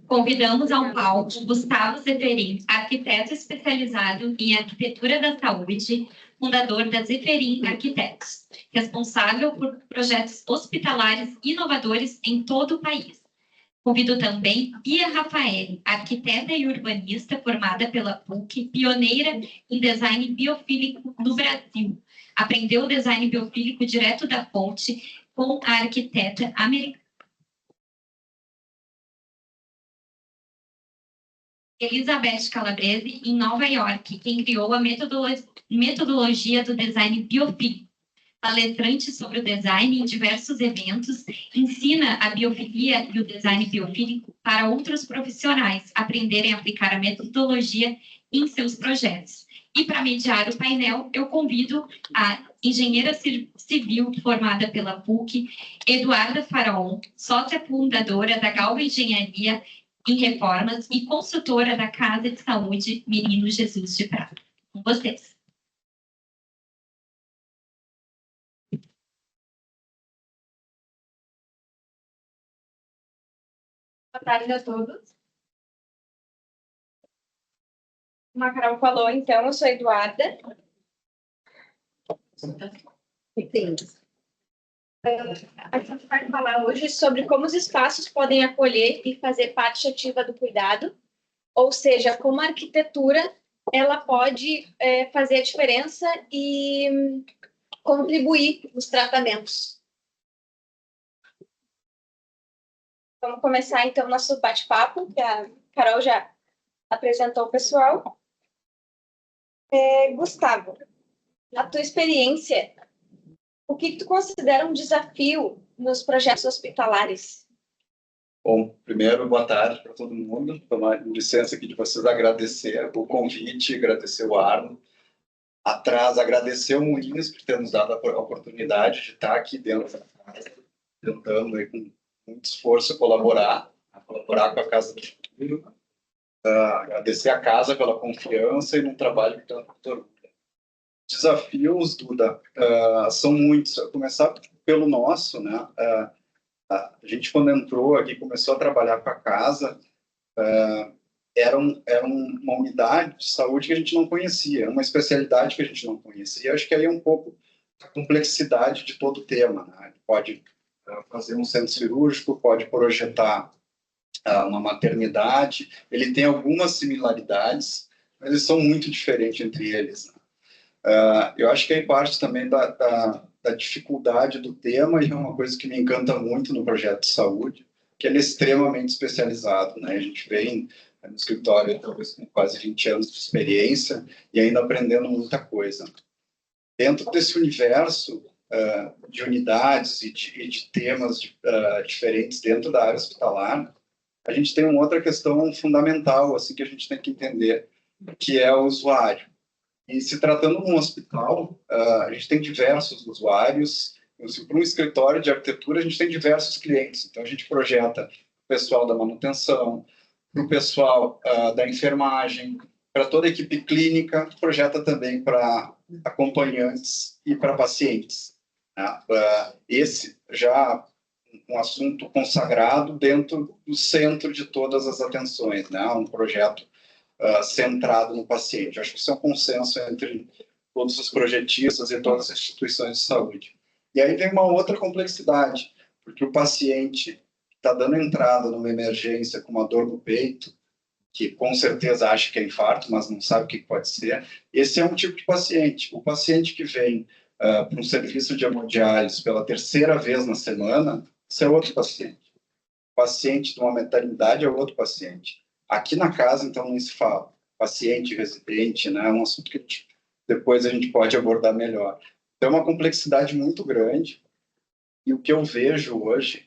Convidamos ao palco Gustavo Zeferin, arquiteto especializado em arquitetura da saúde, fundador da Zeferin Arquitetos, responsável por projetos hospitalares inovadores em todo o país. Convido também Bia Rafaeli, arquiteta e urbanista formada pela PUC, pioneira em design biofílico no Brasil. Aprendeu o design biofílico direto da fonte com a arquiteta americana Elizabeth Calabrese, em Nova York, quem criou a metodologia do design biofílico. Palestrante sobre o design em diversos eventos, ensina a biofilia e o design biofílico para outros profissionais aprenderem a aplicar a metodologia em seus projetos. E para mediar o painel, eu convido a engenheira civil formada pela PUC, Eduarda Faraon, sócia fundadora da Galva Engenharia em Reformas e consultora da Casa de Saúde Menino Jesus de Prata. Com vocês. Boa tarde a todos. Como a Carol falou, então, eu sou a Eduarda. A gente vai falar hoje sobre como os espaços podem acolher e fazer parte ativa do cuidado, ou seja, como a arquitetura ela pode fazer a diferença e contribuir nos tratamentos. Vamos começar, então, nosso bate-papo, que a Carol já apresentou o pessoal. Gustavo, na tua experiência, o que tu considera um desafio nos projetos hospitalares? Bom, primeiro, boa tarde para todo mundo. Tomar licença aqui de vocês, agradecer o convite, agradecer o Arno. Agradecer o Moinhos por ter nos dado a oportunidade de estar aqui dentro da casa, tentando aí, com muito esforço colaborar com a Casa do Futuro. Agradecer a casa pela confiança e no trabalho que tanto orgulho. Desafios, Duda, são muitos. Vou começar pelo nosso, né? A gente, quando entrou aqui, começou a trabalhar com a casa, era uma unidade de saúde que a gente não conhecia, uma especialidade que a gente não conhecia. Acho que aí é um pouco a complexidade de todo o tema, né? Pode fazer um centro cirúrgico, pode projetar uma maternidade. Ele tem algumas similaridades, mas eles são muito diferentes entre eles, né? Eu acho que aí parte também da dificuldade do tema, e é uma coisa que me encanta muito no projeto de saúde, que ele é extremamente especializado, né? A gente vem no escritório talvez com quase 20 anos de experiência e ainda aprendendo muita coisa. Dentro desse universo de unidades e de temas diferentes dentro da área hospitalar, a gente tem uma outra questão fundamental assim, que a gente tem que entender, que é o usuário. E se tratando de um hospital, a gente tem diversos usuários. Para um escritório de arquitetura, a gente tem diversos clientes. Então, a gente projeta o pessoal da manutenção, para o pessoal da enfermagem, para toda a equipe clínica, projeta também para acompanhantes e para pacientes. Esse já um assunto consagrado dentro do centro de todas as atenções, né? Um projeto centrado no paciente. Acho que isso é um consenso entre todos os projetistas e todas as instituições de saúde. E aí vem uma outra complexidade, porque o paciente que está dando entrada numa emergência com uma dor no peito, que com certeza acha que é infarto, mas não sabe o que pode ser, esse é um tipo de paciente. O paciente que vem para um serviço de hemodiálise pela terceira vez na semana, esse é outro paciente. O paciente de uma maternidade é outro paciente. Aqui na casa, então, não se fala. Paciente, residente, né? É um assunto que depois a gente pode abordar melhor. Então, é uma complexidade muito grande. E o que eu vejo hoje,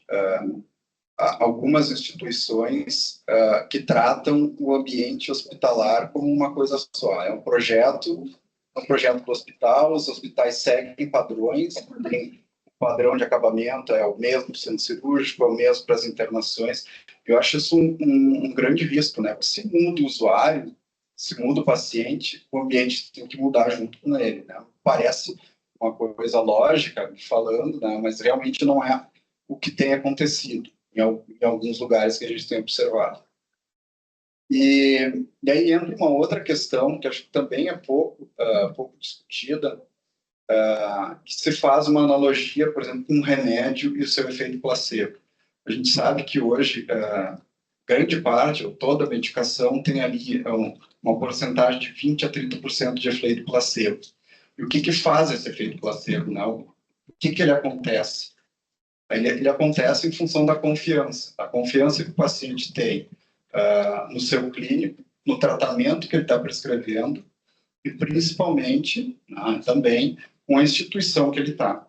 algumas instituições que tratam o ambiente hospitalar como uma coisa só. É um projeto do hospital, os hospitais seguem padrões, tem o padrão de acabamento, é o mesmo do centro cirúrgico, é o mesmo para as internações. Eu acho isso um grande risco, né? Porque se muda o usuário, se muda o paciente, o ambiente tem que mudar junto com ele, né? Parece uma coisa lógica falando, né? Mas realmente não é o que tem acontecido. em alguns lugares que a gente tem observado. E aí entra uma outra questão que acho que também é pouco discutida, que se faz uma analogia, por exemplo, com um remédio e o seu efeito placebo. A gente sabe que hoje grande parte, ou toda a medicação tem ali uma porcentagem de 20% a 30% de efeito placebo. E o que faz esse efeito placebo? Né? O que ele acontece? Ele acontece em função da confiança. A confiança que o paciente tem no seu clínico, no tratamento que ele está prescrevendo e, principalmente, também com a instituição que ele está.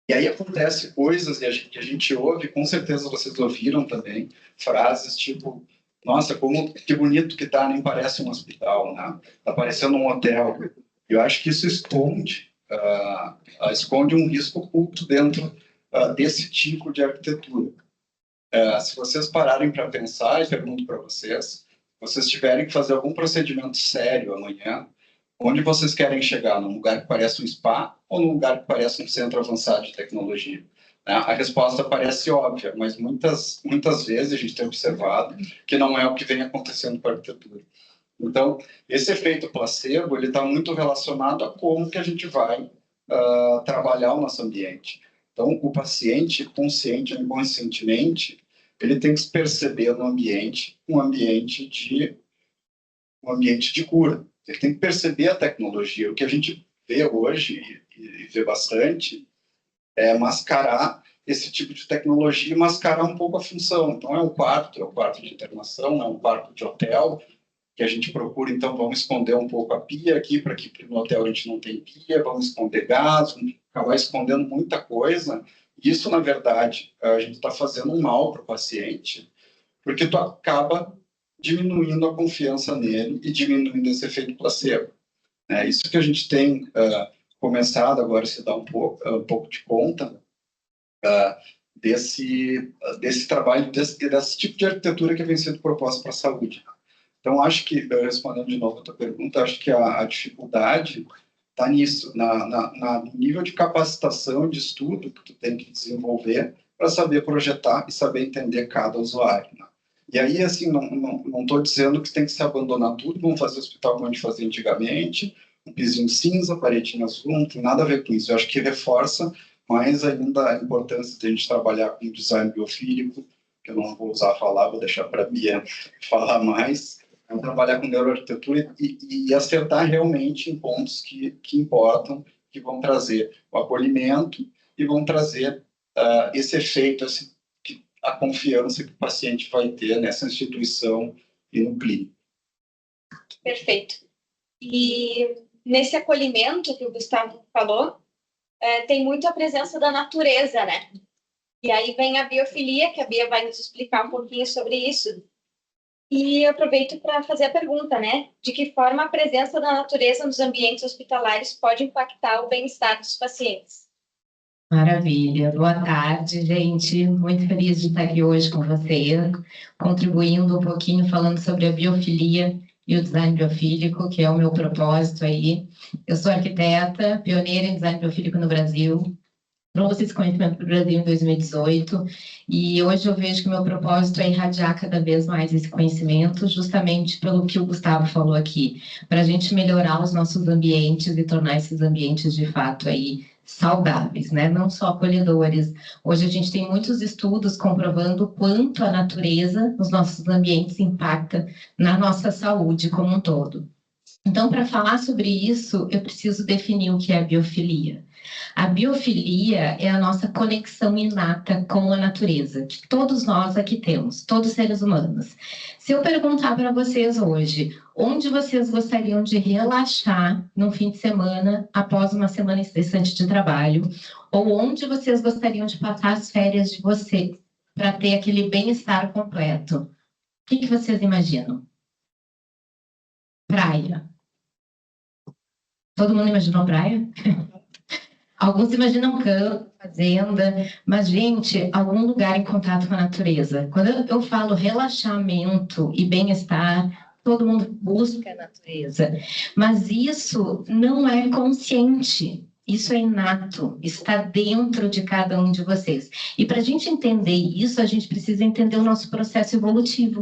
E aí acontece coisas que a gente ouve, com certeza vocês ouviram também, frases tipo, nossa, que bonito que tá, nem parece um hospital, né? Tá parecendo um hotel. Eu acho que isso esconde um risco oculto dentro desse tipo de arquitetura. Se vocês pararem para pensar, e pergunto para vocês, se vocês tiverem que fazer algum procedimento sério amanhã, onde vocês querem chegar? Num lugar que parece um spa ou num lugar que parece um centro avançado de tecnologia? A resposta parece óbvia, mas muitas vezes a gente tem observado que não é o que vem acontecendo com a arquitetura. Então, esse efeito placebo, ele está muito relacionado a como que a gente vai trabalhar o nosso ambiente. Então, o paciente, consciente ou inconscientemente, ele tem que se perceber no ambiente, um ambiente de cura. Ele tem que perceber a tecnologia. O que a gente vê hoje, e vê bastante, é mascarar esse tipo de tecnologia e mascarar um pouco a função. Então, é um quarto de internação, é um quarto de hotel, que a gente procura, então, vamos esconder um pouco a pia aqui, para que no hotel a gente não tem pia, vamos esconder gás, vamos acabar escondendo muita coisa. Isso, na verdade, a gente está fazendo um mal para o paciente, porque tu acaba diminuindo a confiança nele e diminuindo esse efeito placebo. É isso que a gente tem começado agora a se dar um pouco de conta desse trabalho, desse tipo de arquitetura que vem sendo proposta para a saúde. Então, acho que, respondendo de novo a tua pergunta, acho que a dificuldade está nisso, no nível de capacitação de estudo que tu tem que desenvolver para saber projetar e saber entender cada usuário, né? E aí, assim, não estou dizendo que tem que se abandonar tudo, vamos fazer hospital como a gente fazia antigamente, um pisinho cinza, paredinha azul, não tem nada a ver com isso. Eu acho que reforça mais ainda a importância de a gente trabalhar com design biofílico, que eu não vou usar a palavra, vou deixar para a Bia falar mais, trabalhar com neuroarquitetura e acertar realmente em pontos que importam, que vão trazer o acolhimento e vão trazer esse efeito, a confiança que o paciente vai ter nessa instituição e no clínico. Perfeito. E nesse acolhimento que o Gustavo falou, tem muito a presença da natureza, né? E aí vem a biofilia, que a Bia vai nos explicar um pouquinho sobre isso. E eu aproveito para fazer a pergunta, né? De que forma a presença da natureza nos ambientes hospitalares pode impactar o bem-estar dos pacientes? Maravilha. Boa tarde, gente. Muito feliz de estar aqui hoje com vocês, contribuindo um pouquinho, falando sobre a biofilia e o design biofílico, que é o meu propósito aí. Eu sou arquiteta, pioneira em design biofílico no Brasil. Trouxe esse conhecimento para o Brasil em 2018 e hoje eu vejo que o meu propósito é irradiar cada vez mais esse conhecimento, justamente pelo que o Gustavo falou aqui, para a gente melhorar os nossos ambientes e tornar esses ambientes de fato aí saudáveis, né? Não só acolhedores. Hoje a gente tem muitos estudos comprovando o quanto a natureza nos nossos ambientes impacta na nossa saúde como um todo. Então, para falar sobre isso, eu preciso definir o que é a biofilia. A biofilia é a nossa conexão inata com a natureza, que todos nós aqui temos, todos seres humanos. Se eu perguntar para vocês hoje, onde vocês gostariam de relaxar no fim de semana, após uma semana estressante de trabalho, ou onde vocês gostariam de passar as férias de vocês, para ter aquele bem-estar completo, o que vocês imaginam? Praia. Todo mundo imaginou praia? Alguns imaginam campo, fazenda, mas, gente, algum lugar em contato com a natureza. Quando eu falo relaxamento e bem-estar, todo mundo busca a natureza. Mas isso não é consciente. Isso é inato, está dentro de cada um de vocês. E para a gente entender isso, a gente precisa entender o nosso processo evolutivo.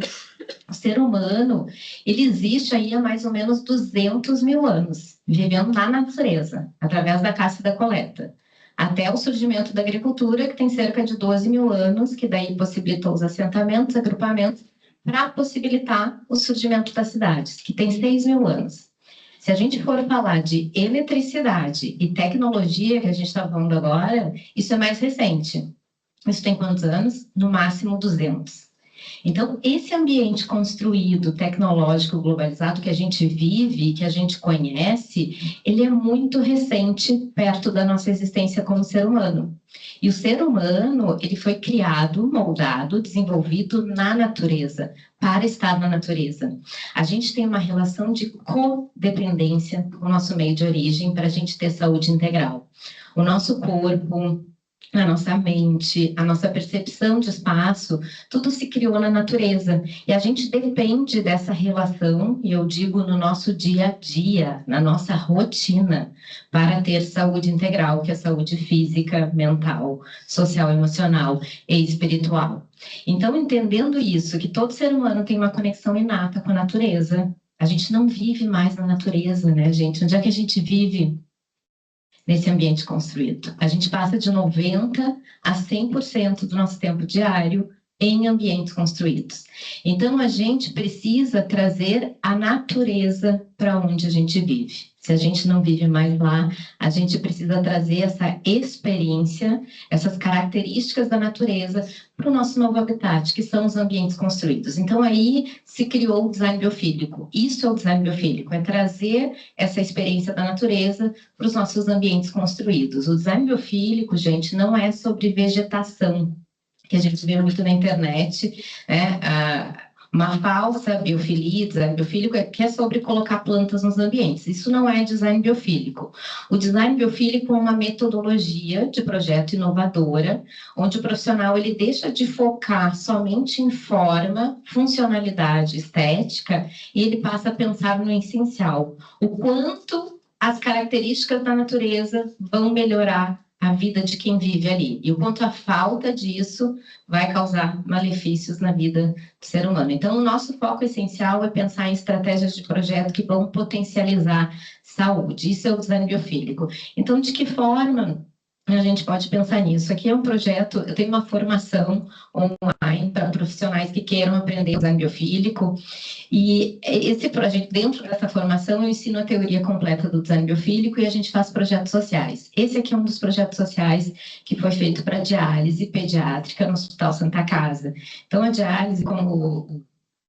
O ser humano, ele existe aí há mais ou menos 200 mil anos, vivendo na natureza, através da caça e da coleta. Até o surgimento da agricultura, que tem cerca de 12 mil anos, que daí possibilitou os assentamentos, agrupamentos, para possibilitar o surgimento das cidades, que tem 6 mil anos. Se a gente for falar de eletricidade e tecnologia, que a gente está falando agora, isso é mais recente. Isso tem quantos anos? No máximo 200. Então, esse ambiente construído, tecnológico, globalizado que a gente vive, que a gente conhece, ele é muito recente perto da nossa existência como ser humano. E o ser humano, ele foi criado, moldado, desenvolvido na natureza, para estar na natureza. A gente tem uma relação de codependência com o nosso meio de origem para a gente ter saúde integral. O nosso corpo, a nossa mente, a nossa percepção de espaço, tudo se criou na natureza. E a gente depende dessa relação, e eu digo no nosso dia a dia, na nossa rotina, para ter saúde integral, que é saúde física, mental, social, emocional e espiritual. Então, entendendo isso, que todo ser humano tem uma conexão inata com a natureza, a gente não vive mais na natureza, né, gente? Onde é que a gente vive? Nesse ambiente construído. A gente passa de 90% a 100% do nosso tempo diário em ambientes construídos. Então, a gente precisa trazer a natureza para onde a gente vive. Se a gente não vive mais lá, a gente precisa trazer essa experiência, essas características da natureza para o nosso novo habitat, que são os ambientes construídos. Então, aí se criou o design biofílico. Isso é o design biofílico, é trazer essa experiência da natureza para os nossos ambientes construídos. O design biofílico, gente, não é sobre vegetação, que a gente vê muito na internet, né? Uma falsa biofilia, design biofílico, que é sobre colocar plantas nos ambientes. Isso não é design biofílico. O design biofílico é uma metodologia de projeto inovadora, onde o profissional ele deixa de focar somente em forma, funcionalidade, estética, e ele passa a pensar no essencial. O quanto as características da natureza vão melhorar a vida de quem vive ali, e o quanto a falta disso vai causar malefícios na vida do ser humano. Então, o nosso foco essencial é pensar em estratégias de projeto que vão potencializar saúde. Isso é o design biofílico. Então, de que forma a gente pode pensar nisso? Aqui é um projeto, eu tenho uma formação online para profissionais que queiram aprender o design biofílico, e esse projeto, dentro dessa formação, eu ensino a teoria completa do design biofílico e a gente faz projetos sociais. Esse aqui é um dos projetos sociais que foi feito para diálise pediátrica no Hospital Santa Casa. Então, a diálise, como o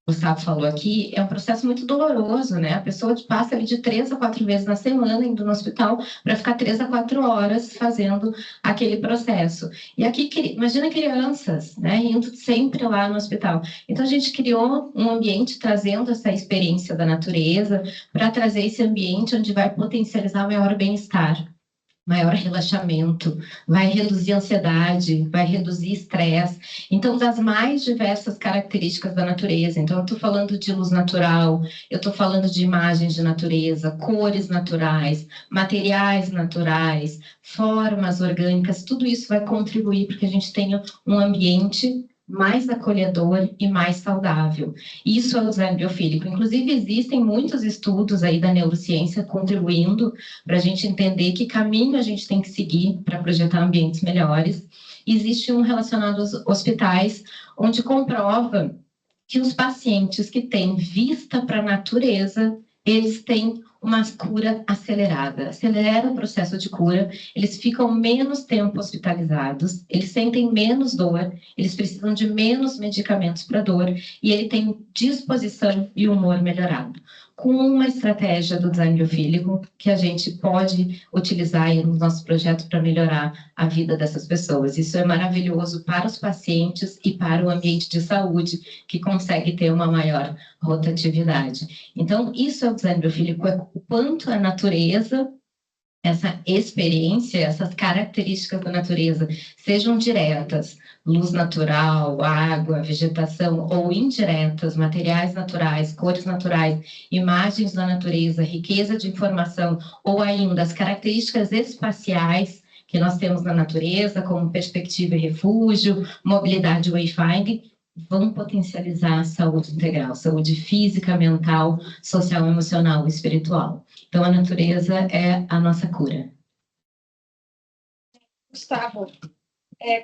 Gustavo falou aqui, é um processo muito doloroso, né? A pessoa passa ali de 3 a 4 vezes na semana indo no hospital para ficar 3 a 4 horas fazendo aquele processo. E aqui, imagina crianças, né? Indo sempre lá no hospital. Então, a gente criou um ambiente trazendo essa experiência da natureza para trazer esse ambiente onde vai potencializar o maior bem-estar, maior relaxamento, vai reduzir a ansiedade, vai reduzir estresse. Então, das mais diversas características da natureza. Então, eu estou falando de luz natural, eu estou falando de imagens de natureza, cores naturais, materiais naturais, formas orgânicas, tudo isso vai contribuir para que a gente tenha um ambiente mais acolhedor e mais saudável. Isso é o design biofílico. Inclusive, existem muitos estudos aí da neurociência contribuindo para a gente entender que caminho a gente tem que seguir para projetar ambientes melhores. Existe um relacionado aos hospitais, onde comprova que os pacientes que têm vista para a natureza, eles têm uma cura acelerada, acelera o processo de cura, eles ficam menos tempo hospitalizados, eles sentem menos dor, eles precisam de menos medicamentos para dor e ele tem disposição e humor melhorado. Com uma estratégia do design biofílico que a gente pode utilizar aí no nosso projeto para melhorar a vida dessas pessoas. Isso é maravilhoso para os pacientes e para o ambiente de saúde, que consegue ter uma maior rotatividade. Então, isso é o design biofílico, é o quanto a natureza essa experiência, essas características da natureza, sejam diretas, luz natural, água, vegetação, ou indiretas, materiais naturais, cores naturais, imagens da natureza, riqueza de informação, ou ainda as características espaciais que nós temos na natureza, como perspectiva e refúgio, mobilidade wayfinding, vão potencializar a saúde integral, saúde física, mental, social, emocional e espiritual. Então, a natureza é a nossa cura. Gustavo,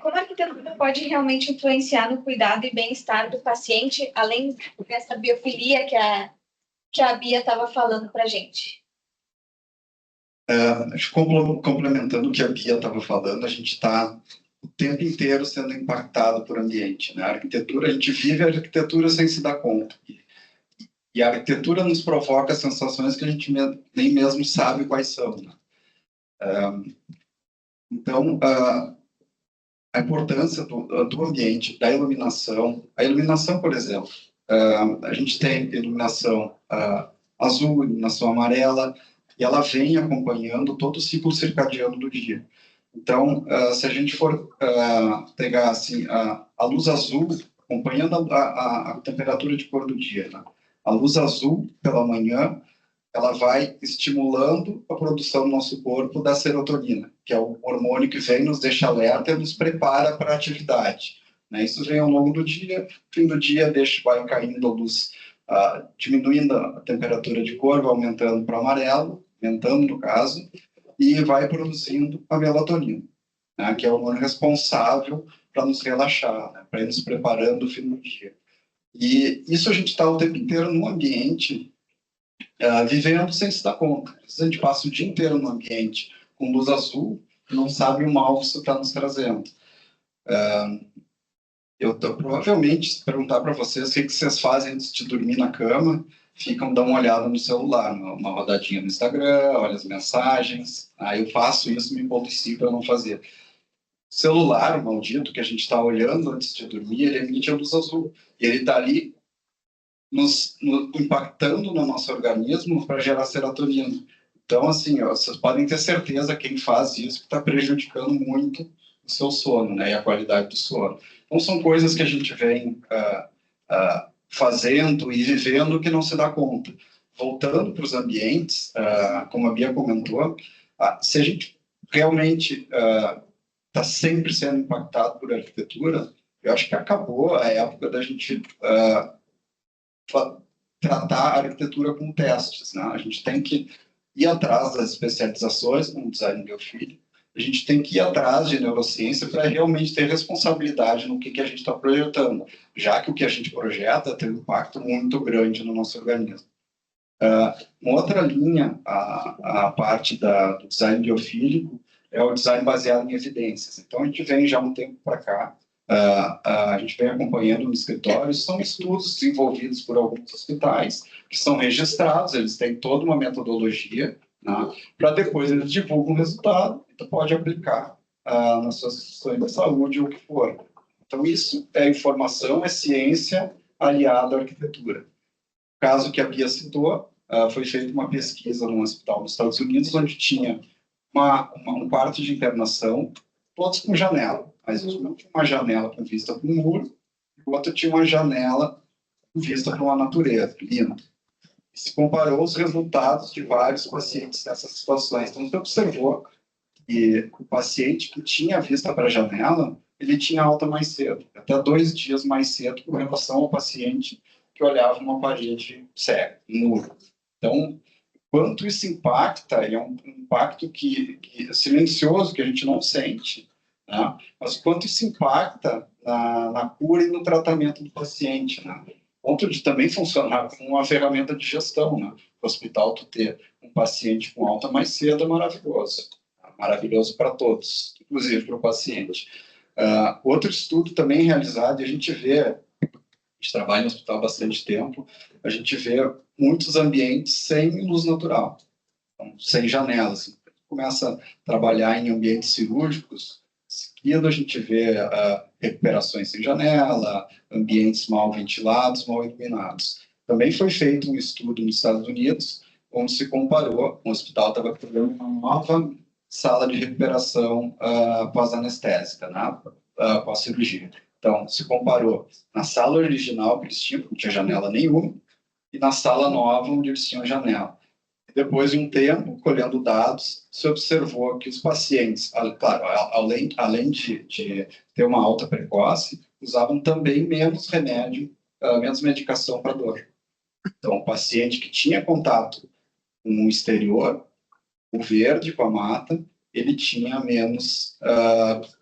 como a arquitetura pode realmente influenciar no cuidado e bem-estar do paciente, além dessa biofilia que a Bia estava falando para a gente? Complementando o que a Bia estava falando, a gente está o tempo inteiro sendo impactado por ambiente, né? A arquitetura, a gente vive a arquitetura sem se dar conta. E a arquitetura nos provoca sensações que a gente nem mesmo sabe quais são, né? Então, a importância do ambiente, da iluminação. A iluminação, por exemplo, a gente tem iluminação azul, iluminação amarela, e ela vem acompanhando todo o ciclo circadiano do dia. Então, se a gente for pegar assim, a luz azul, acompanhando a temperatura de cor do dia, né? A luz azul, pela manhã, ela vai estimulando a produção no nosso corpo da serotonina, que é o hormônio que vem, nos deixa alerta e nos prepara para a atividade, né? Isso vem ao longo do dia, fim do dia vai caindo a luz, diminuindo a temperatura de cor, vai aumentando para amarelo, aumentando no caso, e vai produzindo a melatonina, né? Que é o hormônio responsável para nos relaxar, né? Para ir nos preparando no fim do dia. E isso a gente está o tempo inteiro no ambiente, vivendo sem se dar conta. Às vezes a gente passa o dia inteiro no ambiente com luz azul e não sabe o mal que isso está nos trazendo. Provavelmente, se perguntar para vocês o que vocês fazem antes de dormir na cama, dão uma olhada no celular, uma rodadinha no Instagram, olha as mensagens. Aí eu faço isso, me policio para não fazer. O celular, o maldito, que a gente está olhando antes de dormir, ele emite a luz azul. E ele está ali impactando no nosso organismo para gerar serotonina. Então, assim, vocês podem ter certeza, quem faz isso está prejudicando muito o seu sono, né, e a qualidade do sono. Então, são coisas que a gente vem fazendo e vivendo que não se dá conta. Voltando para os ambientes, como a Bia comentou, se a gente realmente está sempre sendo impactado por arquitetura, eu acho que acabou a época da gente tratar a arquitetura com testes, né? A gente tem que ir atrás das especializações no design biofílico, a gente tem que ir atrás de neurociência para realmente ter responsabilidade no que a gente está projetando, já que o que a gente projeta tem um impacto muito grande no nosso organismo. Uma outra linha, a parte do design biofílico, é o design baseado em evidências. Então, a gente vem já um tempo para cá, a gente vem acompanhando no escritório, são estudos desenvolvidos por alguns hospitais, que são registrados, eles têm toda uma metodologia, né, para depois eles divulgam o resultado, e tu pode aplicar nas suas questões de saúde ou o que for. Então, isso é informação, é ciência aliada à arquitetura. O caso que a Bia citou, foi feita uma pesquisa num hospital nos Estados Unidos, onde tinha um quarto de internação, todos com janela, mas um tinha uma janela com vista para o muro, e o outro tinha uma janela com vista para uma natureza linda. E se comparou os resultados de vários pacientes nessas situações. Então, você observou que o paciente que tinha vista para a janela, ele tinha alta mais cedo, até 2 dias mais cedo, com relação ao paciente que olhava uma parede cega, um muro. Então, quanto isso impacta, é um impacto que silencioso, que a gente não sente, né? Mas quanto isso impacta na cura e no tratamento do paciente, né? Ponto de também funcionar como uma ferramenta de gestão, né? O hospital, tu ter um paciente com alta mais cedo é maravilhoso para todos, inclusive para o paciente. Outro estudo também realizado, e a gente trabalha no hospital há bastante tempo, a gente vê muitos ambientes sem luz natural, então, sem janelas. Começa a trabalhar em ambientes cirúrgicos, em seguida a gente vê recuperações sem janela, ambientes mal ventilados, mal iluminados. Também foi feito um estudo nos Estados Unidos, onde se comparou, o hospital estava criando uma nova sala de recuperação pós-anestésica, né? Pós-cirurgia. Então, se comparou na sala original, que eles tinham, não tinha janela nenhuma, e na sala nova, onde eles tinham janela. Depois de um tempo, colhendo dados, se observou que os pacientes, claro, além de ter uma alta precoce, usavam também menos remédio, menos medicação para dor. Então, o paciente que tinha contato com o exterior, o verde com a mata, ele tinha menos,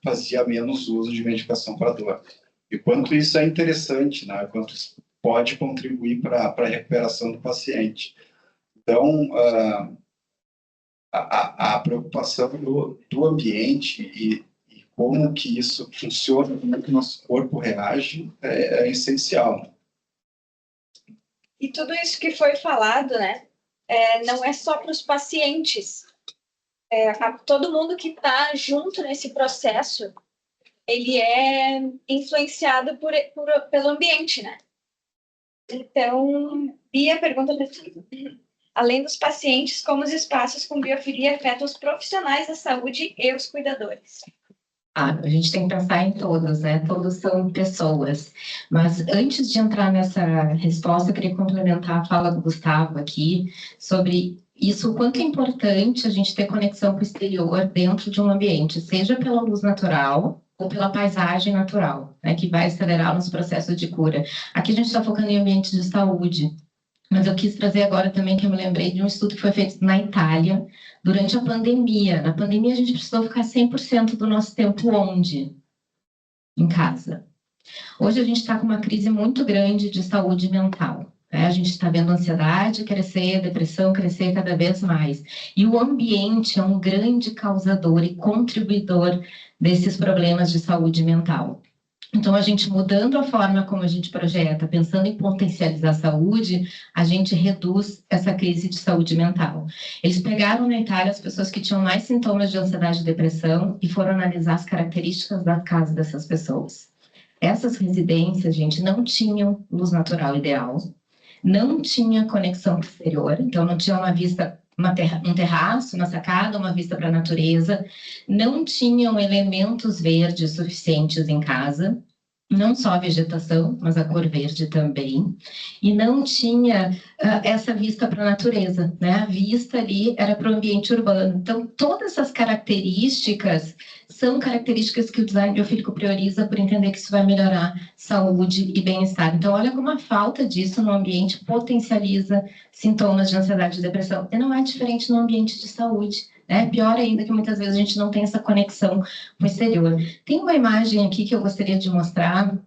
fazia menos uso de medicação para dor. E quanto isso é interessante, né? Quanto isso pode contribuir para a recuperação do paciente. Então, a preocupação do ambiente e como que isso funciona, como que o nosso corpo reage, é essencial. E tudo isso que foi falado, né, não é só para os pacientes. Todo mundo que está junto nesse processo, ele é influenciado pelo ambiente, né? Então, Bia pergunta para ti. Além dos pacientes, como os espaços com biofilia afetam os profissionais da saúde e os cuidadores? A gente tem que pensar em todos, né? Todos são pessoas. Mas antes de entrar nessa resposta, eu queria complementar a fala do Gustavo aqui sobre isso, o quanto é importante a gente ter conexão com o exterior dentro de um ambiente, seja pela luz natural ou pela paisagem natural, né? Que vai acelerar nos processos de cura. Aqui a gente está focando em ambientes de saúde. Mas eu quis trazer agora também, que eu me lembrei de um estudo que foi feito na Itália, durante a pandemia. Na pandemia, a gente precisou ficar 100% do nosso tempo onde? Em casa. Hoje, a gente está com uma crise muito grande de saúde mental. Né? A gente está vendo a ansiedade crescer, a depressão crescer cada vez mais. E o ambiente é um grande causador e contribuidor desses problemas de saúde mental. Então, a gente mudando a forma como a gente projeta, pensando em potencializar a saúde, a gente reduz essa crise de saúde mental. Eles pegaram na Itália as pessoas que tinham mais sintomas de ansiedade e depressão e foram analisar as características da casa dessas pessoas. Essas residências, gente, não tinham luz natural ideal, não tinha conexão com o exterior, então não tinha uma vista, um terraço, uma sacada, uma vista para a natureza, não tinham elementos verdes suficientes em casa, não só a vegetação, mas a cor verde também, e não tinha essa vista para a natureza, né? A vista ali era para o ambiente urbano. Então, todas essas características são características que o design biofílico prioriza por entender que isso vai melhorar saúde e bem-estar. Então, olha como a falta disso no ambiente potencializa sintomas de ansiedade e depressão. E não é diferente no ambiente de saúde. É pior ainda que muitas vezes a gente não tem essa conexão com o exterior. Tem uma imagem aqui que eu gostaria de mostrar,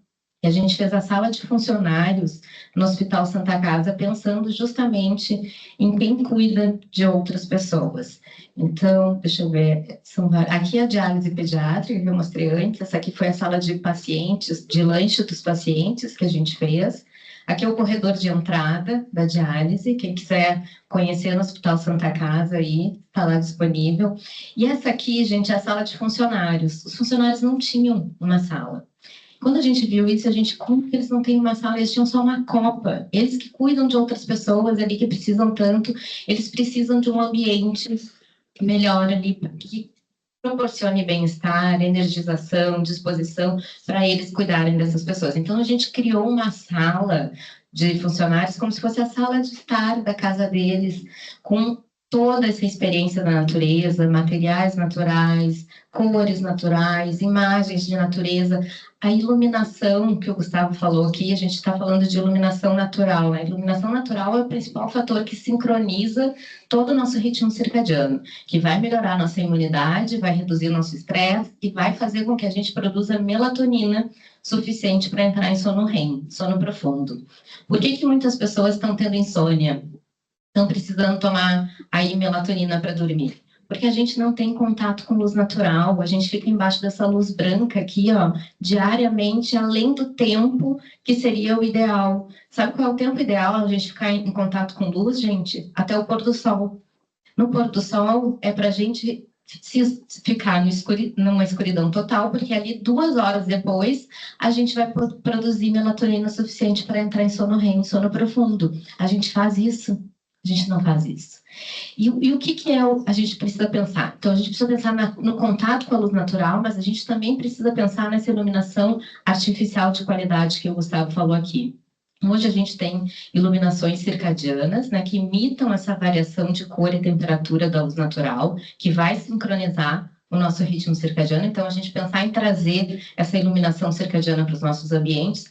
que a gente fez a sala de funcionários no Hospital Santa Casa, pensando justamente em quem cuida de outras pessoas. Então, deixa eu ver, aqui é a diálise pediátrica, que eu mostrei antes, essa aqui foi a sala de pacientes, de lanche dos pacientes que a gente fez. Aqui é o corredor de entrada da diálise, quem quiser conhecer no Hospital Santa Casa aí, está lá disponível. E essa aqui, gente, é a sala de funcionários. Os funcionários não tinham uma sala. Quando a gente viu isso, como que eles não têm uma sala? Eles tinham só uma copa. Eles que cuidam de outras pessoas ali, que precisam tanto, eles precisam de um ambiente melhor ali, que proporcione bem-estar, energização, disposição para eles cuidarem dessas pessoas. Então, a gente criou uma sala de funcionários como se fosse a sala de estar da casa deles, com toda essa experiência da natureza, materiais naturais, cores naturais, imagens de natureza, a iluminação que o Gustavo falou aqui, a gente está falando de iluminação natural. A iluminação natural é o principal fator que sincroniza todo o nosso ritmo circadiano, que vai melhorar a nossa imunidade, vai reduzir o nosso estresse e vai fazer com que a gente produza melatonina suficiente para entrar em sono REM, sono profundo. Por que muitas pessoas estão tendo insônia? Estão precisando tomar aí melatonina para dormir? Porque a gente não tem contato com luz natural, a gente fica embaixo dessa luz branca aqui, ó, diariamente, além do tempo que seria o ideal. Sabe qual é o tempo ideal a gente ficar em contato com luz, gente? Até o pôr do sol. No pôr do sol é para a gente se ficar numa escuridão total, porque ali 2 horas depois a gente vai produzir melatonina suficiente para entrar em sono REM, sono profundo. A gente faz isso A gente não faz isso. E o que a gente precisa pensar? Então, a gente precisa pensar no contato com a luz natural, mas a gente também precisa pensar nessa iluminação artificial de qualidade que o Gustavo falou aqui. Hoje a gente tem iluminações circadianas, né, que imitam essa variação de cor e temperatura da luz natural, que vai sincronizar o nosso ritmo circadiano. Então, a gente pensar em trazer essa iluminação circadiana para os nossos ambientes.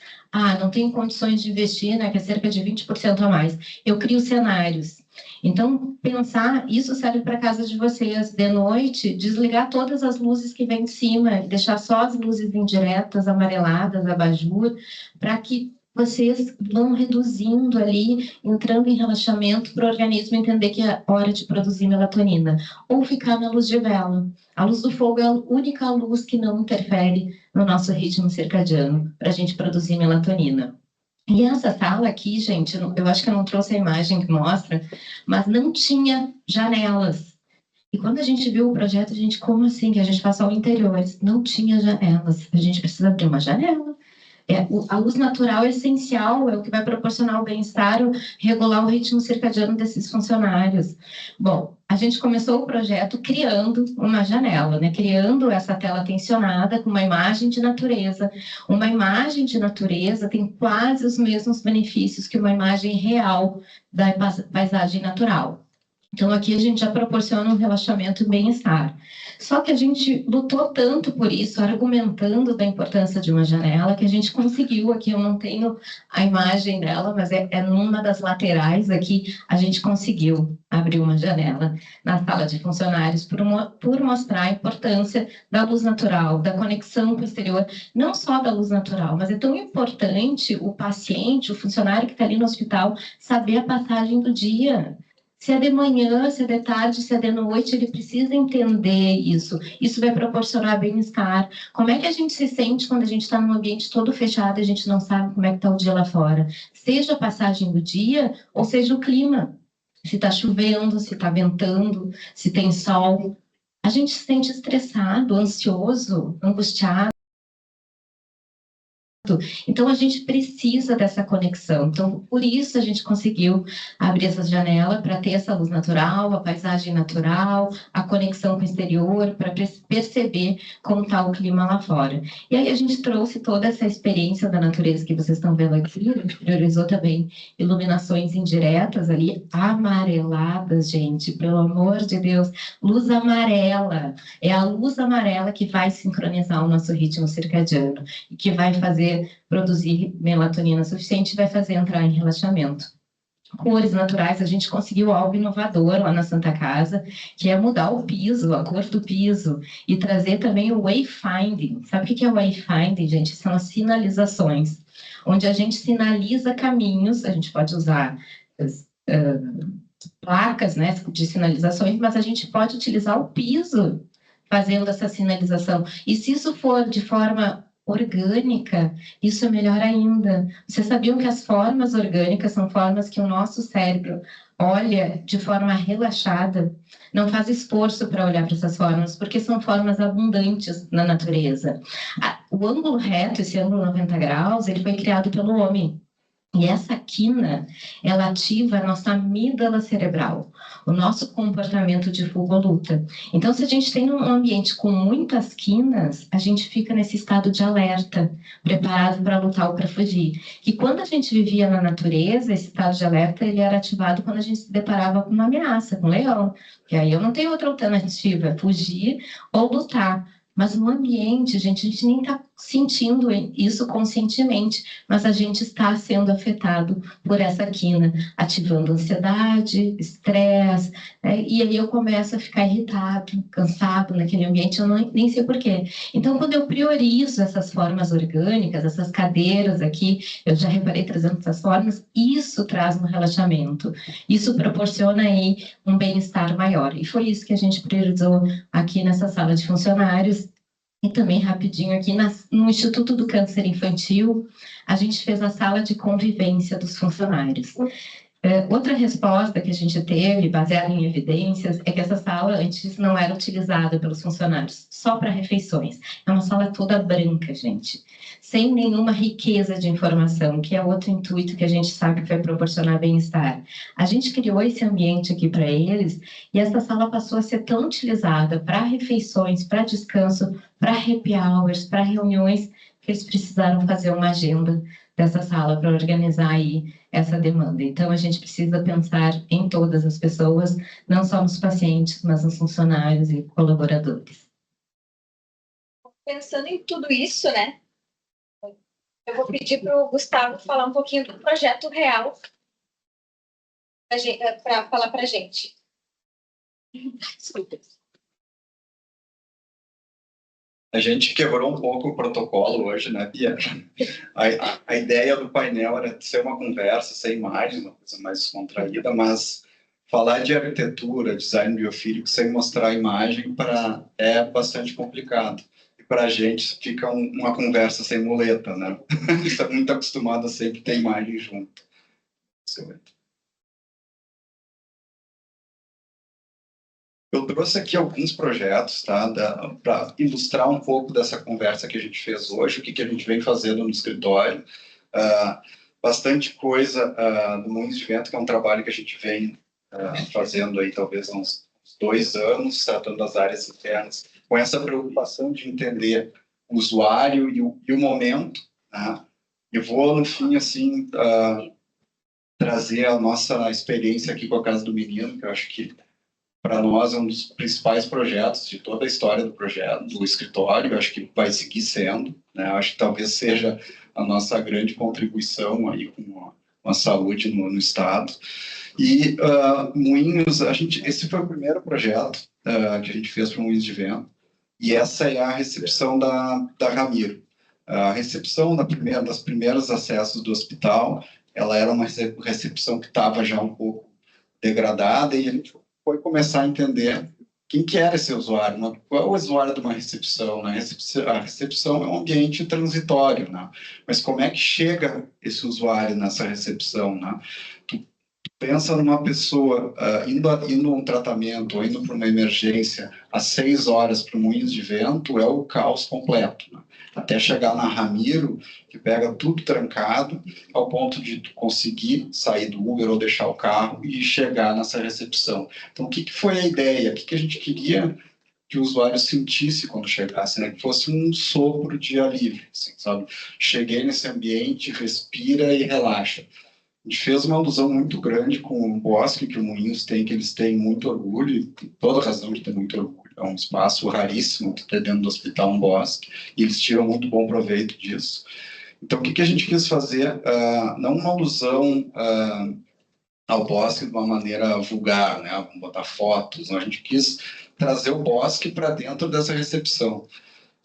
Não tenho condições de investir, né, que é cerca de 20% a mais. Eu crio cenários. Então, pensar, isso serve para a casa de vocês. De noite, desligar todas as luzes que vêm de cima, deixar só as luzes indiretas, amareladas, abajur, para que vocês vão reduzindo ali, entrando em relaxamento para o organismo entender que é hora de produzir melatonina. Ou ficar na luz de vela. A luz do fogo é a única luz que não interfere no nosso ritmo circadiano, para a gente produzir melatonina. E essa sala aqui, gente, eu acho que eu não trouxe a imagem que mostra, mas não tinha janelas. E quando a gente viu o projeto, a gente, como assim que a gente faz só o interior? Não tinha janelas, a gente precisa abrir uma janela. A luz natural é essencial, é o que vai proporcionar o bem-estar, regular o ritmo circadiano desses funcionários. Bom, a gente começou o projeto criando uma janela, né? Criando essa tela tensionada com uma imagem de natureza. Uma imagem de natureza tem quase os mesmos benefícios que uma imagem real da paisagem natural. Então, aqui a gente já proporciona um relaxamento e bem-estar. Só que a gente lutou tanto por isso, argumentando da importância de uma janela, que a gente conseguiu, aqui eu não tenho a imagem dela, mas é numa das laterais aqui, a gente conseguiu abrir uma janela na sala de funcionários por mostrar a importância da luz natural, da conexão com o exterior, não só da luz natural, mas é tão importante o paciente, o funcionário que está ali no hospital, saber a passagem do dia. Se é de manhã, se é de tarde, se é de noite, ele precisa entender isso. Isso vai proporcionar bem-estar. Como é que a gente se sente quando a gente está num ambiente todo fechado e a gente não sabe como é que está o dia lá fora? Seja a passagem do dia ou seja o clima. Se está chovendo, se está ventando, se tem sol. A gente se sente estressado, ansioso, angustiado. Então, a gente precisa dessa conexão. Então, por isso a gente conseguiu abrir essa janela para ter essa luz natural, a paisagem natural, a conexão com o exterior, para perceber como está o clima lá fora. E aí a gente trouxe toda essa experiência da natureza que vocês estão vendo aqui, a gente priorizou também iluminações indiretas ali, amareladas, gente, pelo amor de Deus, luz amarela. É a luz amarela que vai sincronizar o nosso ritmo circadiano e que vai fazer produzir melatonina suficiente e vai fazer entrar em relaxamento. Cores naturais, a gente conseguiu algo inovador lá na Santa Casa, que é mudar o piso, a cor do piso, e trazer também o wayfinding. Sabe o que é o wayfinding, gente? São as sinalizações, onde a gente sinaliza caminhos, a gente pode usar placas, né, de sinalizações, mas a gente pode utilizar o piso fazendo essa sinalização. E se isso for de forma orgânica, isso é melhor ainda. Vocês sabiam que as formas orgânicas são formas que o nosso cérebro olha de forma relaxada, não faz esforço para olhar para essas formas, porque são formas abundantes na natureza. O ângulo reto, esse ângulo 90 graus, ele foi criado pelo homem. E essa quina, ela ativa a nossa amígdala cerebral, o nosso comportamento de fuga ou luta. Então, se a gente tem um ambiente com muitas quinas, a gente fica nesse estado de alerta, preparado para lutar ou para fugir. E quando a gente vivia na natureza, esse estado de alerta ele era ativado quando a gente se deparava com uma ameaça, com um leão. E aí eu não tenho outra alternativa, fugir ou lutar. Mas no ambiente, gente, a gente nem está sentindo isso conscientemente, mas a gente está sendo afetado por essa quina, ativando ansiedade, estresse, né? E aí eu começo a ficar irritado, cansado naquele ambiente, eu nem sei porquê. Então, quando eu priorizo essas formas orgânicas, essas cadeiras aqui, eu já reparei trazendo essas formas, isso traz um relaxamento, isso proporciona aí um bem-estar maior. E foi isso que a gente priorizou aqui nessa sala de funcionários. E também rapidinho aqui no Instituto do Câncer Infantil, a gente fez a sala de convivência dos funcionários. Outra resposta que a gente teve, baseada em evidências, é que essa sala antes não era utilizada pelos funcionários, só para refeições. É uma sala toda branca, gente, sem nenhuma riqueza de informação, que é outro intuito que a gente sabe que vai proporcionar bem-estar. A gente criou esse ambiente aqui para eles e essa sala passou a ser tão utilizada para refeições, para descanso, para happy hours, para reuniões, que eles precisaram fazer uma agenda dessa sala para organizar aí essa demanda. Então, a gente precisa pensar em todas as pessoas, não só nos pacientes, mas nos funcionários e colaboradores. Pensando em tudo isso, né? Eu vou pedir para o Gustavo falar um pouquinho do projeto real para falar para a gente. Desculpa. A gente quebrou um pouco o protocolo hoje, né, Bia? A ideia do painel era ser uma conversa sem imagens, uma coisa mais descontraída, mas falar de arquitetura, design biofílico sem mostrar a imagem é bastante complicado. E para a gente fica uma conversa sem muleta, né? Está muito acostumado a sempre ter imagem junto. Eu trouxe aqui alguns projetos, tá, para ilustrar um pouco dessa conversa que a gente fez hoje, o que a gente vem fazendo no escritório. Bastante coisa no Moinhos de Vento, que é um trabalho que a gente vem fazendo aí talvez há uns 2 anos, tratando das áreas internas, com essa preocupação de entender o usuário e o momento. Tá? Eu vou, no fim, assim, trazer a nossa experiência aqui com a Casa do Menino, que eu acho que para nós é um dos principais projetos de toda a história do projeto, do escritório. Eu acho que vai seguir sendo, né? Eu acho que talvez seja a nossa grande contribuição aí com a saúde no estado. E Moinhos, esse foi o primeiro projeto que a gente fez para o Moinhos de Vento, e essa é a recepção da Ramiro. A recepção das primeiros acessos do hospital, ela era uma recepção que estava já um pouco degradada, e a gente foi começar a entender quem que era esse usuário, qual é o usuário de uma recepção, né? A recepção é um ambiente transitório, né? Mas como é que chega esse usuário nessa recepção, né? Tu pensa numa pessoa indo a um tratamento ou indo para uma emergência às 6 horas para o Moinhos de Vento, é o caos completo, né? Até chegar na Ramiro, que pega tudo trancado, ao ponto de tu conseguir sair do Uber ou deixar o carro e chegar nessa recepção. Então, o que foi a ideia? O que a gente queria que o usuário sentisse quando chegasse, né? Que fosse um sopro de alívio, assim, sabe? Cheguei nesse ambiente, respira e relaxa. A gente fez uma alusão muito grande com o bosque que o Moinhos tem, que eles têm muito orgulho, e tem toda razão de ter muito orgulho. É um espaço raríssimo que tem dentro do hospital um bosque, e eles tiram muito bom proveito disso. Então, o que a gente quis fazer? Não uma alusão ao bosque de uma maneira vulgar, né? Vamos botar fotos. Não? A gente quis trazer o bosque para dentro dessa recepção.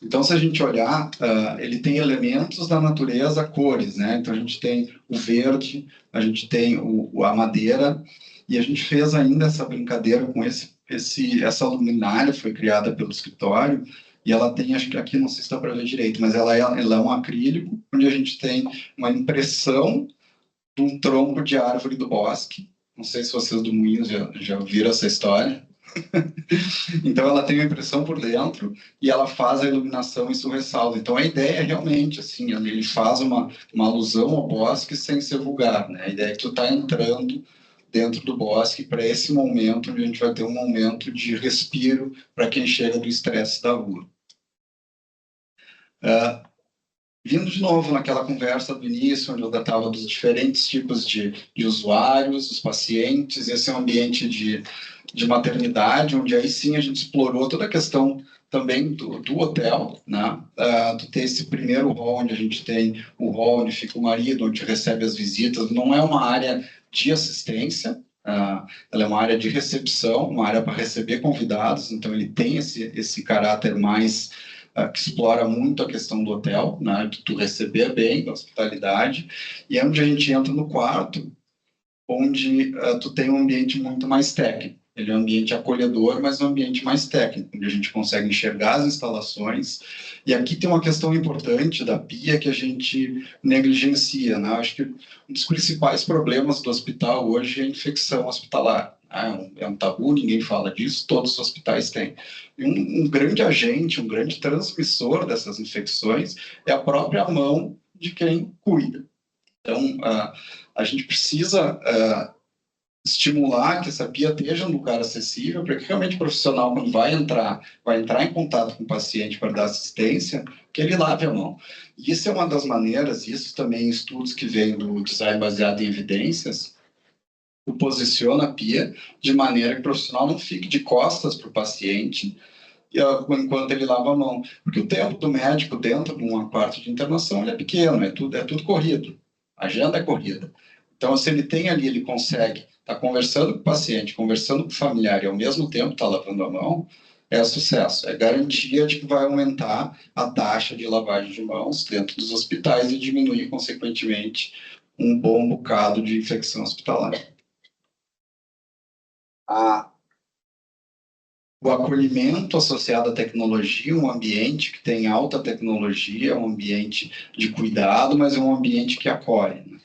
Então, se a gente olhar, ele tem elementos da natureza, cores, né? Então, a gente tem o verde, a gente tem a madeira, e a gente fez ainda essa brincadeira com essa luminária, foi criada pelo escritório, e ela tem, acho que aqui não sei se dá para ver direito, mas ela é um acrílico, onde a gente tem uma impressão de um tronco de árvore do bosque. Não sei se vocês do Moinhos já viram essa história. Então ela tem uma impressão por dentro e ela faz a iluminação e isso ressalva. Então a ideia é realmente assim, ele faz uma alusão ao bosque sem ser vulgar, né? A ideia é que tu está entrando dentro do bosque para esse momento onde a gente vai ter um momento de respiro para quem chega do estresse da rua. Vindo de novo naquela conversa do início, onde eu tratava dos diferentes tipos de usuários, os pacientes, esse é um ambiente de maternidade, onde aí sim a gente explorou toda a questão também do hotel, né? De ter esse primeiro hall, onde a gente tem o hall onde fica o marido, onde recebe as visitas. Não é uma área de assistência, ela é uma área de recepção, uma área para receber convidados, então ele tem esse caráter mais que explora muito a questão do hotel, né? De tu receber bem, da hospitalidade, e é onde a gente entra no quarto, onde tu tem um ambiente muito mais técnico. Ele é um ambiente acolhedor, mas um ambiente mais técnico, onde a gente consegue enxergar as instalações. E aqui tem uma questão importante da pia que a gente negligencia, né? Acho que um dos principais problemas do hospital hoje é a infecção hospitalar. É um tabu, ninguém fala disso, todos os hospitais têm. E um grande agente, um grande transmissor dessas infecções é a própria mão de quem cuida. Então, a gente precisa estimular que essa pia esteja num lugar acessível, para que realmente o profissional, quando vai entrar em contato com o paciente para dar assistência, que ele lave a mão. E isso é uma das maneiras, isso também estudos que vêm do design baseado em evidências, tu posiciona a pia de maneira que o profissional não fique de costas para o paciente enquanto ele lava a mão. Porque o tempo do médico dentro de uma parte de internação ele é pequeno, é tudo corrido. A agenda é corrida. Então, se ele tem ali, ele consegue estar conversando com o paciente, conversando com o familiar e ao mesmo tempo estar lavando a mão, é sucesso. É garantia de que vai aumentar a taxa de lavagem de mãos dentro dos hospitais e diminuir, consequentemente, um bom bocado de infecção hospitalar. O acolhimento associado à tecnologia, um ambiente que tem alta tecnologia, um ambiente de cuidado, mas é um ambiente que acolhe. Né?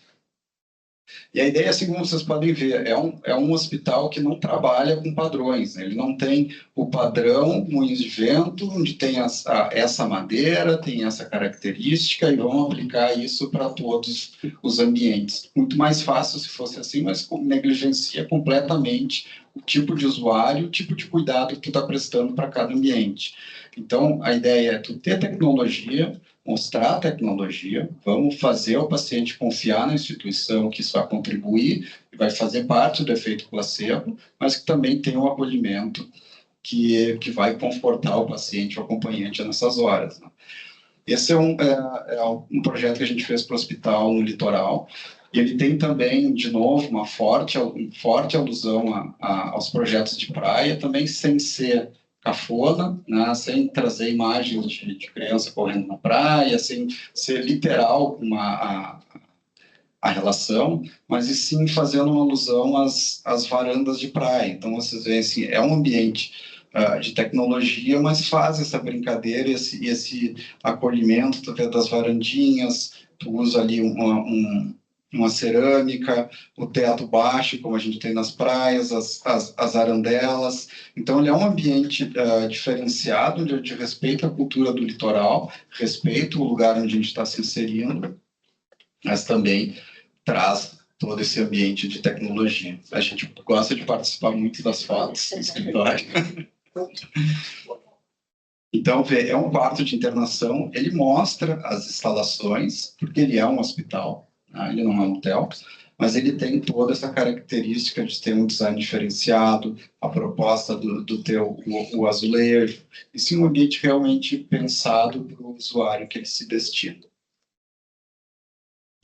E a ideia, assim como vocês podem ver, é um hospital que não trabalha com padrões. Né? Ele não tem o padrão moinhos de vento, onde tem essa madeira, tem essa característica, e vão aplicar isso para todos os ambientes. Muito mais fácil se fosse assim, mas negligencia completamente o tipo de usuário, o tipo de cuidado que tu está prestando para cada ambiente. Então, a ideia é tu ter tecnologia, mostrar a tecnologia, vamos fazer o paciente confiar na instituição, que isso vai contribuir e vai fazer parte do efeito placebo, mas que também tem um acolhimento que vai confortar o paciente, o acompanhante nessas horas. Né? Esse é um projeto que a gente fez para o hospital no litoral, e ele tem também, de novo, uma forte alusão aos projetos de praia, também sem ser cafona, né? Sem trazer imagens de criança correndo na praia, sem ser literal a relação, mas e sim fazendo uma alusão às varandas de praia. Então, vocês veem assim, é um ambiente de tecnologia, mas faz essa brincadeira, esse acolhimento, tu vê das varandinhas, tu usa ali uma cerâmica, o teto baixo, como a gente tem nas praias, as arandelas. Então, ele é um ambiente diferenciado, de respeito à cultura do litoral, respeito ao lugar onde a gente está se inserindo, mas também traz todo esse ambiente de tecnologia. A gente gosta de participar muito das fotos do escritório. Então, é um quarto de internação, ele mostra as instalações, porque ele é um hospital, né? Ele não é um hotel, mas ele tem toda essa característica de ter um design diferenciado, a proposta do ter o azulejo, e sim um ambiente realmente pensado para o usuário que ele se destina.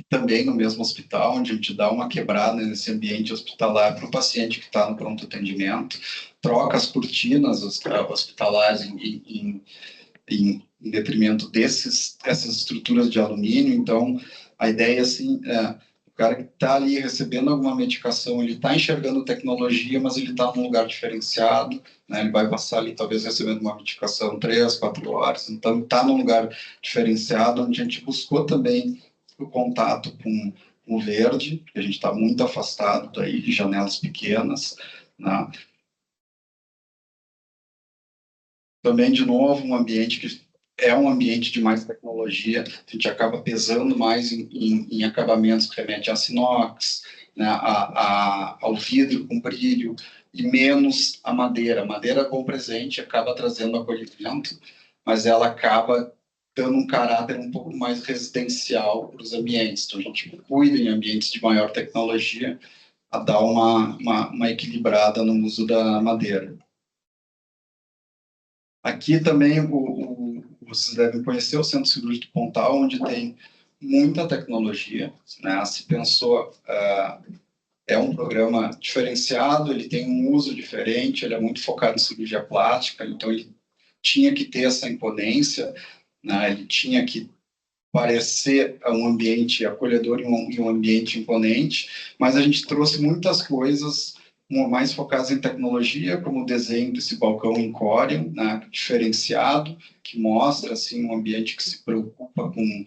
Também no mesmo hospital, onde a gente dá uma quebrada nesse ambiente hospitalar para o paciente que está no pronto atendimento, troca as cortinas hospitalares em detrimento dessas estruturas de alumínio. Então, a ideia assim, o cara que está ali recebendo alguma medicação, ele está enxergando tecnologia, mas ele está num lugar diferenciado, né? Ele vai passar ali talvez recebendo uma medicação 3, 4 horas, então está num lugar diferenciado, onde a gente buscou também o contato com o verde, que a gente está muito afastado daí de janelas pequenas, né? Também, de novo, um ambiente que é um ambiente de mais tecnologia, a gente acaba pesando mais em acabamentos que remetem a inox, né, ao vidro com brilho, e menos a madeira. A madeira, bom presente, acaba trazendo acolhimento, mas ela acaba dando um caráter um pouco mais residencial para os ambientes. Então, a gente cuida em ambientes de maior tecnologia a dar uma equilibrada no uso da madeira. Aqui também vocês devem conhecer o Centro Cirúrgico Pontal, onde tem muita tecnologia, né? Se pensou, é um programa diferenciado, ele tem um uso diferente, ele é muito focado em cirurgia plástica, então ele tinha que ter essa imponência, né? Ele tinha que parecer um ambiente acolhedor e um ambiente imponente, mas a gente trouxe muitas coisas mais focadas em tecnologia, como o desenho desse balcão em Corium, né, diferenciado, que mostra assim, um ambiente que se preocupa com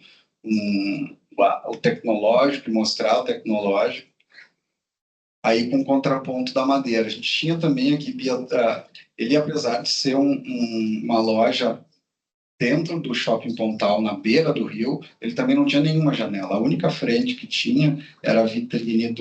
o tecnológico, mostrar o tecnológico. Aí, com o contraponto da madeira. A gente tinha também aqui, ele, apesar de ser uma loja dentro do Shopping Pontal, na beira do rio, ele também não tinha nenhuma janela. A única frente que tinha era a vitrine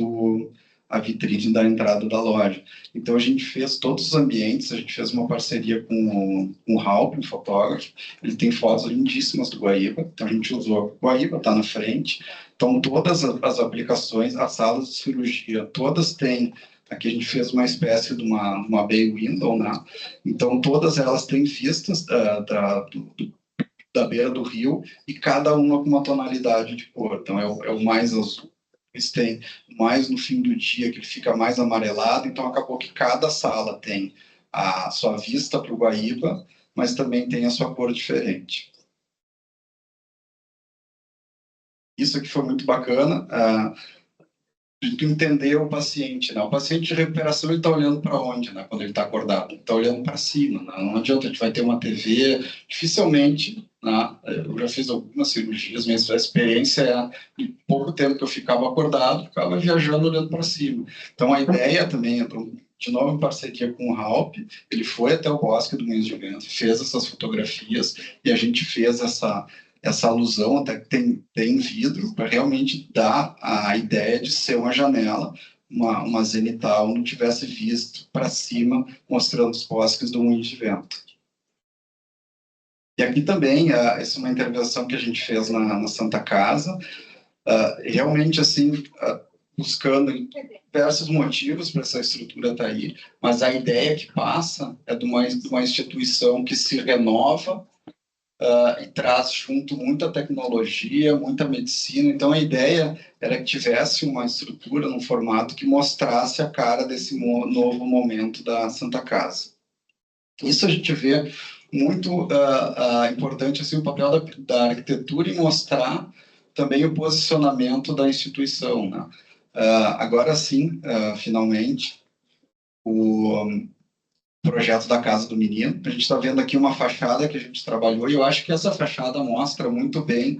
da entrada da loja. Então, a gente fez todos os ambientes, a gente fez uma parceria com o Halp, um fotógrafo. Ele tem fotos lindíssimas do Guaíba, então a gente usou o Guaíba, está na frente. Então, todas as aplicações, as salas de cirurgia, todas têm. Aqui a gente fez uma espécie de uma bay window, né? Então, todas elas têm vistas da beira do rio e cada uma com uma tonalidade de cor. Então, é o mais azul. Eles têm mais no fim do dia, que ele fica mais amarelado. Então, acabou que cada sala tem a sua vista para o Guaíba, mas também tem a sua cor diferente. Isso aqui foi muito bacana, de tu entender o paciente, né? O paciente de recuperação, ele está olhando para onde, né? Quando ele está acordado, ele está olhando para cima, né? Não adianta, a gente vai ter uma TV, dificilmente, né? Eu já fiz algumas cirurgias, minha experiência é, de pouco tempo que eu ficava acordado, ficava viajando olhando para cima. Então, a ideia também é, de novo em parceria com o Halp, ele foi até o Bosque do Moinhos de Vento, fez essas fotografias e a gente fez essa alusão, até que tem vidro, para realmente dar a ideia de ser uma janela, uma zenital, onde tivesse visto para cima, mostrando os bosques do Moinhos de Vento. E aqui também, essa é uma intervenção que a gente fez na Santa Casa, realmente assim, buscando diversos motivos para essa estrutura estar aí, mas a ideia que passa é de uma instituição que se renova, e traz junto muita tecnologia, muita medicina. Então, a ideia era que tivesse uma estrutura, num formato que mostrasse a cara desse novo momento da Santa Casa. Isso a gente vê muito importante, assim, o papel da arquitetura em mostrar também o posicionamento da instituição, né? Agora sim, finalmente, o projeto da Casa do Menino. A gente está vendo aqui uma fachada que a gente trabalhou e eu acho que essa fachada mostra muito bem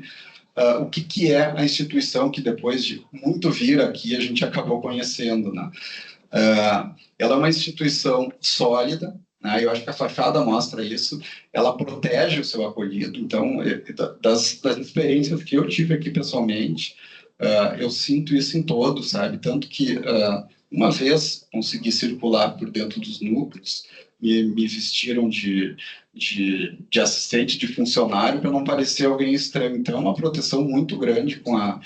o que é a instituição que depois de muito vir aqui a gente acabou conhecendo, né? Ela é uma instituição sólida, né? Eu acho que a fachada mostra isso. Ela protege o seu acolhido. Então, das experiências que eu tive aqui pessoalmente, eu sinto isso em todos, sabe? Tanto que uma vez consegui circular por dentro dos núcleos, me vestiram de assistente, de funcionário, para não parecer alguém estranho. Então, é uma proteção muito grande com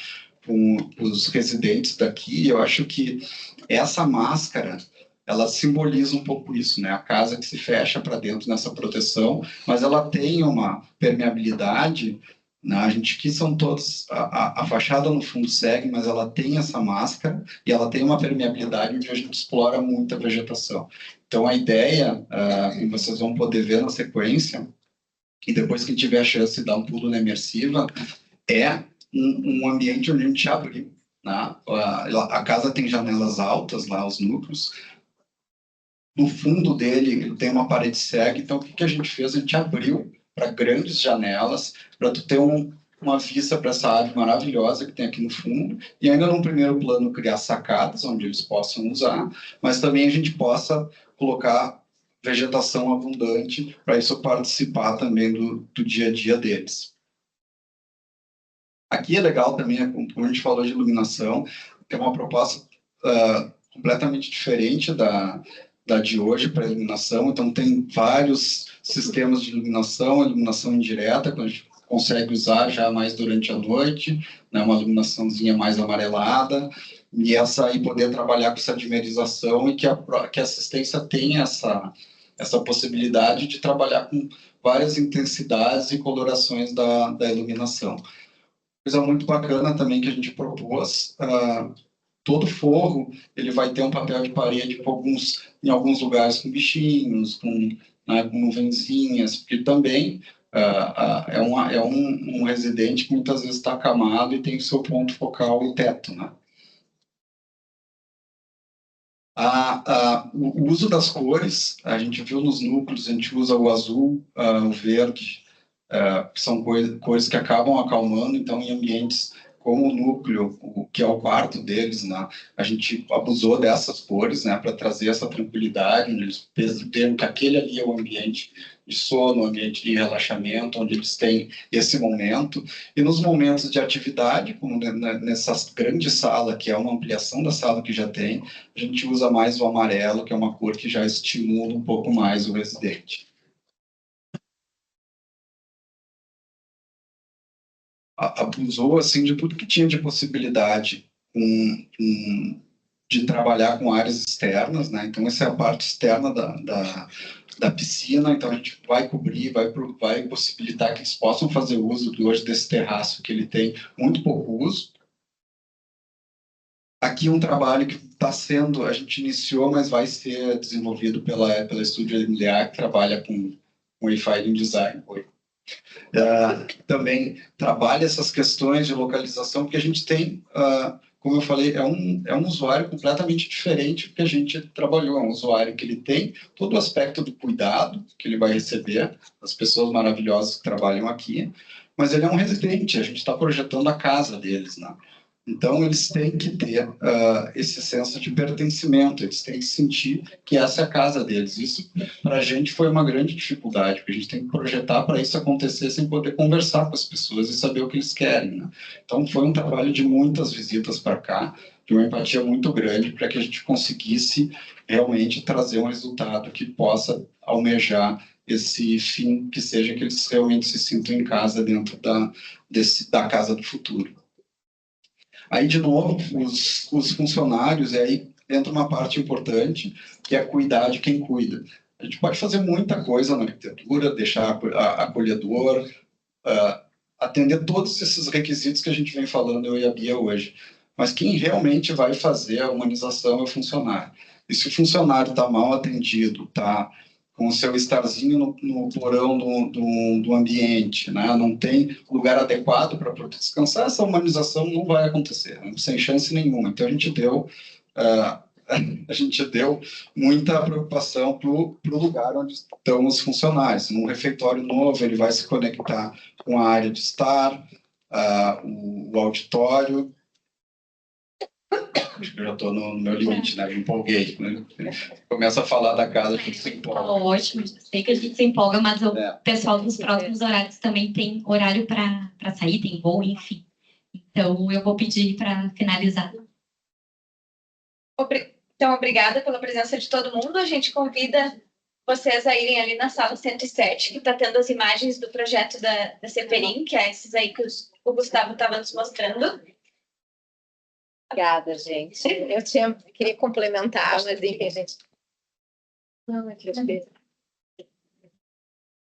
os residentes daqui. Eu acho que essa máscara, ela simboliza um pouco isso, né? A casa que se fecha para dentro nessa proteção, mas ela tem uma permeabilidade. A gente aqui são todos, a fachada no fundo segue, mas ela tem essa máscara e ela tem uma permeabilidade onde a gente explora muito a vegetação. Então, a ideia, e vocês vão poder ver na sequência, e depois que tiver a chance de dar um pulo na imersiva, é um ambiente onde a gente abre, né? A casa tem janelas altas lá, os núcleos. No fundo dele tem uma parede cega, então o que a gente fez? A gente abriu para grandes janelas, para tu ter uma vista para essa área maravilhosa que tem aqui no fundo, e ainda num primeiro plano criar sacadas onde eles possam usar, mas também a gente possa colocar vegetação abundante para isso participar também do dia a dia deles. Aqui é legal também, como a gente falou de iluminação, tem uma proposta completamente diferente da de hoje para iluminação. Então, tem vários sistemas de iluminação indireta, que a gente consegue usar já mais durante a noite, né, uma iluminaçãozinha mais amarelada, e poder trabalhar com essa dimerização e que a assistência tenha essa possibilidade de trabalhar com várias intensidades e colorações da iluminação. Coisa muito bacana também que a gente propôs, todo forro ele vai ter um papel de parede em alguns lugares com bichinhos, com nuvenzinhas, porque também é um residente que muitas vezes está acamado e tem o seu ponto focal o teto, né? O uso das cores, a gente viu nos núcleos, a gente usa o azul, o verde, que são cores que acabam acalmando, então em ambientes como o núcleo, que é o quarto deles, né, a gente abusou dessas cores, né, para trazer essa tranquilidade, onde eles percebem que aquele ali é o ambiente de sono, o ambiente de relaxamento, onde eles têm esse momento. E nos momentos de atividade, como nessa grande sala, que é uma ampliação da sala que já tem, a gente usa mais o amarelo, que é uma cor que já estimula um pouco mais o residente. Abusou assim de tudo que tinha de possibilidade de trabalhar com áreas externas, né? Então essa é a parte externa da piscina, então a gente vai cobrir, vai possibilitar que eles possam fazer uso hoje desse terraço que ele tem muito pouco uso. Aqui um trabalho que está sendo, a gente iniciou, mas vai ser desenvolvido pela Estúdio Imobiliário, que trabalha com Wi-Fi Design. Também trabalha essas questões de localização, porque a gente tem, como eu falei, é um usuário completamente diferente do que a gente trabalhou. É um usuário que ele tem todo o aspecto do cuidado que ele vai receber, das pessoas maravilhosas que trabalham aqui, mas ele é um residente, a gente está projetando a casa deles, né? Então, eles têm que ter esse senso de pertencimento, eles têm que sentir que essa é a casa deles. Isso, para a gente, foi uma grande dificuldade, porque a gente tem que projetar para isso acontecer sem poder conversar com as pessoas e saber o que eles querem, né? Então, foi um trabalho de muitas visitas para cá, de uma empatia muito grande, para que a gente conseguisse realmente trazer um resultado que possa almejar esse fim, que seja que eles realmente se sintam em casa dentro da casa do futuro. Aí, de novo, os funcionários, e aí entra uma parte importante, que é cuidar de quem cuida. A gente pode fazer muita coisa na arquitetura, deixar acolhedor, atender todos esses requisitos que a gente vem falando, eu e a Bia, hoje. Mas quem realmente vai fazer a humanização é o funcionário. E se o funcionário está mal atendido, está com o seu estarzinho no porão do ambiente, né? Não tem lugar adequado para poder descansar, essa humanização não vai acontecer, né? Sem chance nenhuma. Então, a gente deu muita preocupação para o lugar onde estão os funcionários. Num refeitório novo, ele vai se conectar com a área de estar, o auditório. Acho que eu já estou no meu limite, né? Me empolguei. Né? Começa a falar da casa, a gente se empolga. Ótimo, sei que a gente se empolga, mas o pessoal dos próximos horários também tem horário para sair, tem voo, enfim. Então, eu vou pedir para finalizar. Então, obrigada pela presença de todo mundo. A gente convida vocês a irem ali na sala 107, que está tendo as imagens do projeto da Ceferin, que é esses aí que o Gustavo estava nos mostrando. Obrigada, gente. Eu queria complementar, mas enfim, gente. Não,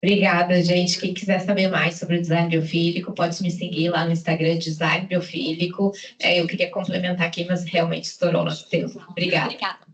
Obrigada, gente. Quem quiser saber mais sobre o design biofílico, pode me seguir lá no Instagram, Design Biofílico. Eu queria complementar aqui, mas realmente estourou o nosso tempo. Obrigada. Obrigada.